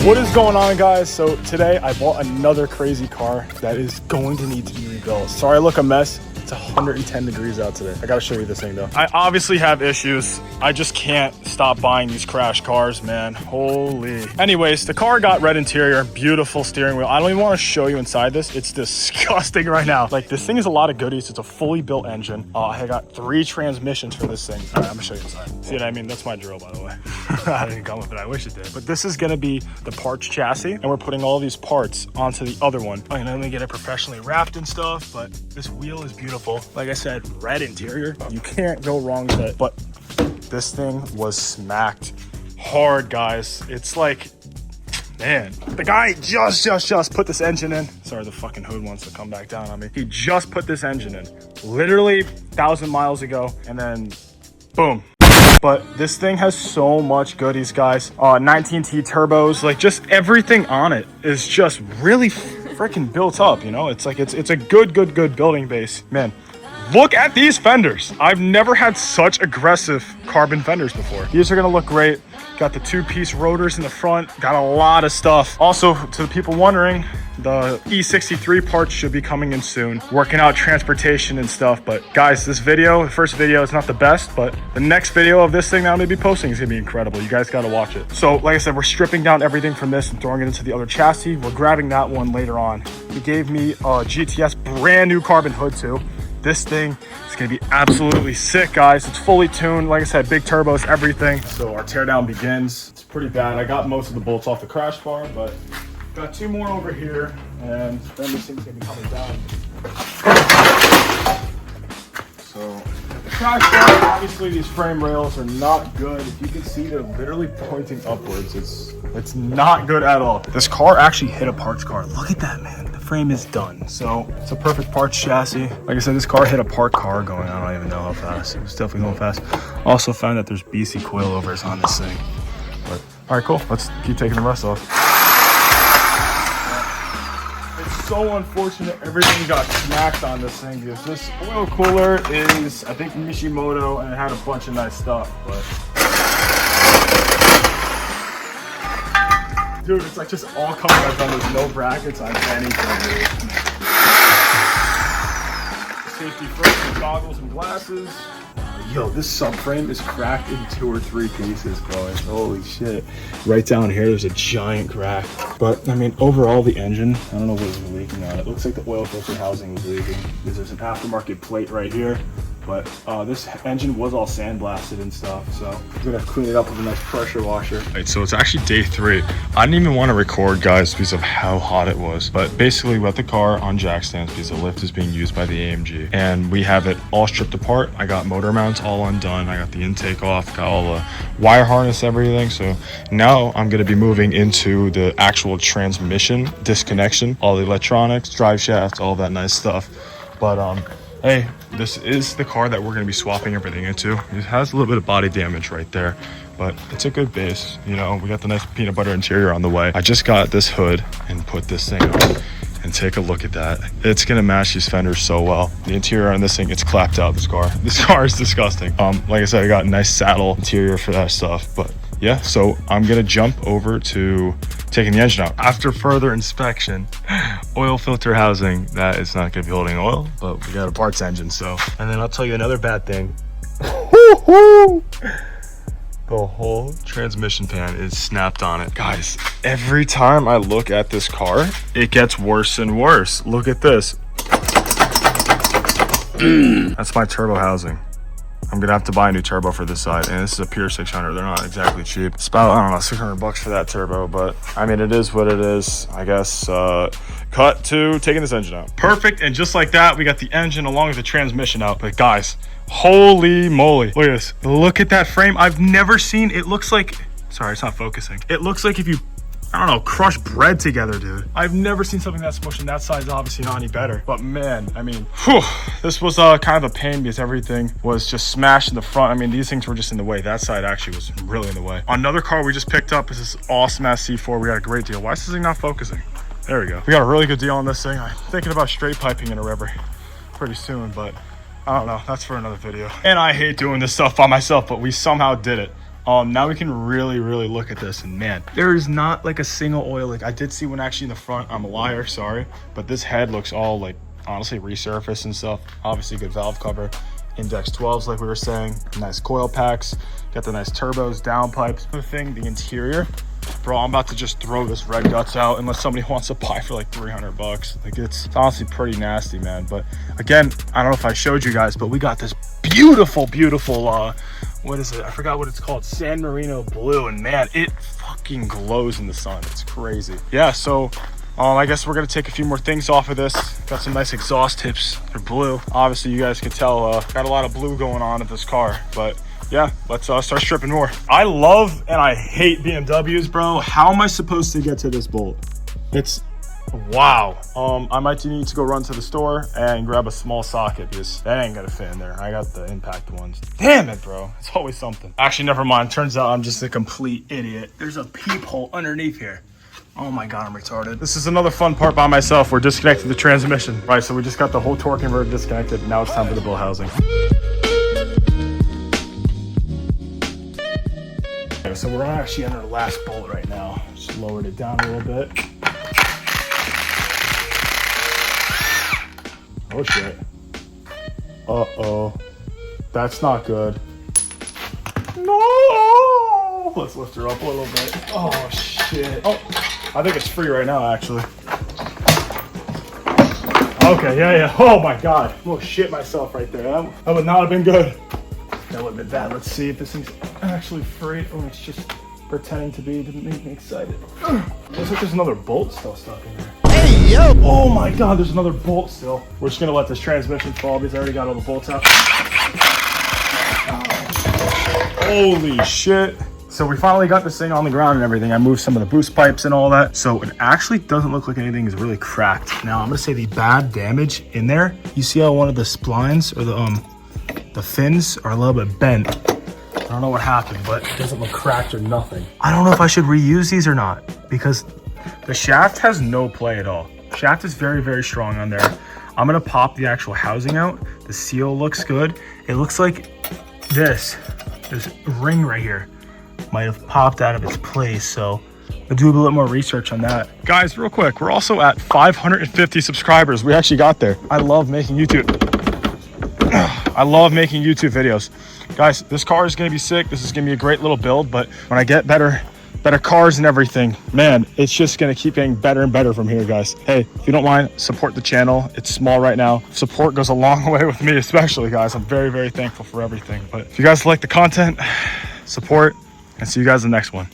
What is going on, guys? So today I bought another crazy car that is going to need to be rebuilt. Sorry I look a mess. It's 110 degrees out today. I gotta show you this thing though. I obviously have issues. I just can't stop buying these crash cars, man. Holy. Anyways, the car got red interior, beautiful steering wheel. I don't even want to show you inside this. It's disgusting right now. Like, this thing is a lot of goodies. It's a fully built engine. I got 3 transmissions for this thing. All right, I'm gonna show you inside. See what I mean? That's my drill, by the way. I didn't come with it. I wish it did. But this is gonna be the parts chassis, and we're putting all these parts onto the other one. I'm gonna get it professionally wrapped and stuff, but this wheel is beautiful. Like I said, red interior. You can't go wrong with it. But this thing was smacked hard, guys. It's like, man, the guy just put this engine in. Sorry, the fucking hood wants to come back down on me. He just put this engine in literally 1,000 miles ago, and then boom. But this thing has so much goodies, guys. 19T turbos, like just everything on it is just really freaking built up, you know? It's like, it's a good building base. Man, look at these fenders. I've never had such aggressive carbon fenders before. These are gonna look great. Got the 2-piece rotors in the front, got a lot of stuff. Also, to the people wondering, the E63 parts should be coming in soon. Working out transportation and stuff. But guys, this video, the first video, is not the best, but the next video of this thing that I'm gonna be posting is gonna be incredible. You guys gotta watch it. So like I said, we're stripping down everything from this and throwing it into the other chassis. We're grabbing that one later on. He gave me a GTS brand new carbon hood too. This thing is gonna be absolutely sick, guys. It's fully tuned. Like I said, big turbos, everything. So our teardown begins. It's pretty bad. I got most of the bolts off the crash bar, but got 2 more over here, and then this thing's gonna be coming down. So the crash bar, obviously these frame rails are not good. If you can see, they're literally pointing upwards. It's not good at all. This car actually hit a parts car. Look at that, man. The frame is done. So it's a perfect parts chassis. Like I said, this car hit a parked car going, I don't even know how fast. It was definitely going fast. Also found that there's BC coilovers on this thing. But all right, cool. Let's keep taking the rust off. It's so unfortunate everything got smacked on this thing, because this oil cooler is, I think, Mishimoto, and it had a bunch of nice stuff, but dude, it's like just all coming right down. There's no brackets on anything, dude. Safety first, and goggles and glasses. Yo, this subframe is cracked in 2 or 3 pieces, bro. Holy shit. Right down here, there's a giant crack. But, I mean, overall, the engine, I don't know what was leaking on it. It looks like the oil filter housing was leaking, because there's an aftermarket plate right here. But this engine was all sandblasted and stuff, so I'm gonna clean it up with a nice pressure washer. Right, so it's actually day 3. I didn't even want to record, guys, because of how hot it was. But basically, we got the car on jack stands because the lift is being used by the AMG, and we have it all stripped apart. I got motor mounts all undone. I got the intake off, got all the wire harness, everything. So now I'm gonna be moving into the actual transmission disconnection, all the electronics, drive shafts, all that nice stuff. But hey, this is the car that we're going to be swapping everything into. It has a little bit of body damage right there, but it's a good base. You know, we got the nice peanut butter interior on the way. I just got this hood and put this thing on, and take a look at that. It's going to match these fenders so well. The interior on this thing, it's clapped out, this car. This car is disgusting. Like I said, I got a nice saddle interior for that stuff, but yeah, so I'm gonna jump over to taking the engine out. After further inspection, oil filter housing, that is not gonna be holding oil, but we got a parts engine, so. And then I'll tell you another bad thing. The whole transmission pan is snapped on it. Guys, every time I look at this car, it gets worse and worse. Look at this. That's my turbo housing. I'm gonna have to buy a new turbo for this side, and this is a pure 600. They're not exactly cheap. It's about, I don't know, 600 bucks for that turbo, but I mean, it is what it is, I guess. Cut to taking this engine out. Perfect, and just like that, we got the engine along with the transmission out. But guys, holy moly, look at this. Look at that frame. I've never seen, it looks like, sorry, it's not focusing. It looks like if you, I don't know, crush bread together, dude. I've never seen something that smushed, and that side's obviously not any better. But man, I mean, whew, this was kind of a pain because everything was just smashed in the front. I mean, these things were just in the way. That side actually was really in the way. Another car we just picked up is this awesome ass C4. We got a great deal. Why is this thing not focusing? There we go. We got a really good deal on this thing. I'm thinking about straight piping in a river pretty soon, but I don't know. That's for another video. And I hate doing this stuff by myself, but we somehow did it. Now we can really look at this, and man, there is not like a single oil leak. I did see one actually in the front. I'm a liar, sorry, but this head looks all like honestly resurfaced and stuff. Obviously good valve cover, index 12s like we were saying, nice coil packs, got the nice turbos, downpipes. The thing, the interior, bro, I'm about to just throw this red guts out unless somebody wants to buy for like 300 bucks. Like it's honestly pretty nasty, man. But again, I don't know if I showed you guys, but we got this beautiful what is it, I forgot what it's called, San Marino blue, and man, it fucking glows in the sun. It's crazy. Yeah, so I guess we're gonna take a few more things off of this. Got some nice exhaust tips, they're blue. Obviously you guys can tell got a lot of blue going on at this car, but yeah, let's start stripping more. I love and I hate BMWs, bro. How am I supposed to get to this bolt? It's wow. I might need to go run to the store and grab a small socket because that ain't gonna fit in there. I got the impact ones. Damn it, bro. It's always something. Actually, never mind. Turns out I'm just a complete idiot. There's a peephole underneath here. Oh my God, I'm retarded. This is another fun part by myself. We're disconnecting the transmission. Right, so we just got the whole torque converter disconnected. Now it's time for the bill housing. Okay, so we're actually on our last bolt right now. Just lowered it down a little bit. Oh shit. Uh-oh. That's not good. No! Let's lift her up a little bit. Oh shit. Oh, I think it's free right now, actually. Okay, yeah. Oh my God. I almost shit myself right there. That would not have been good. That would have been bad. Let's see if this thing's actually free. Oh, it's just pretending to be. Didn't make me excited. Looks like there's another bolt still stuck in there. Hey, yo! Oh my God, there's another bolt still. We're just gonna let this transmission fall because I already got all the bolts out. Holy shit. So we finally got this thing on the ground and everything. I moved some of the boost pipes and all that. So it actually doesn't look like anything is really cracked. Now I'm gonna say the bad damage in there. You see how one of the splines or the fins are a little bit bent. I don't know what happened, but it doesn't look cracked or nothing. I don't know if I should reuse these or not because the shaft has no play at all. Shaft is very strong on there. I'm gonna pop the actual housing out. The seal looks good. It looks like this ring right here might have popped out of its place. So I'll do a little more research on that. Guys, real quick, we're also at 550 subscribers. We actually got there. I love making YouTube videos. Guys, this car is gonna be sick. This is gonna be a great little build, but when I get better cars and everything, man, it's just gonna keep getting better and better from here, guys. Hey, if you don't mind, support the channel. It's small right now. Support goes a long way with me, especially, guys. I'm very thankful for everything. But if you guys like the content, support, and see you guys in the next one.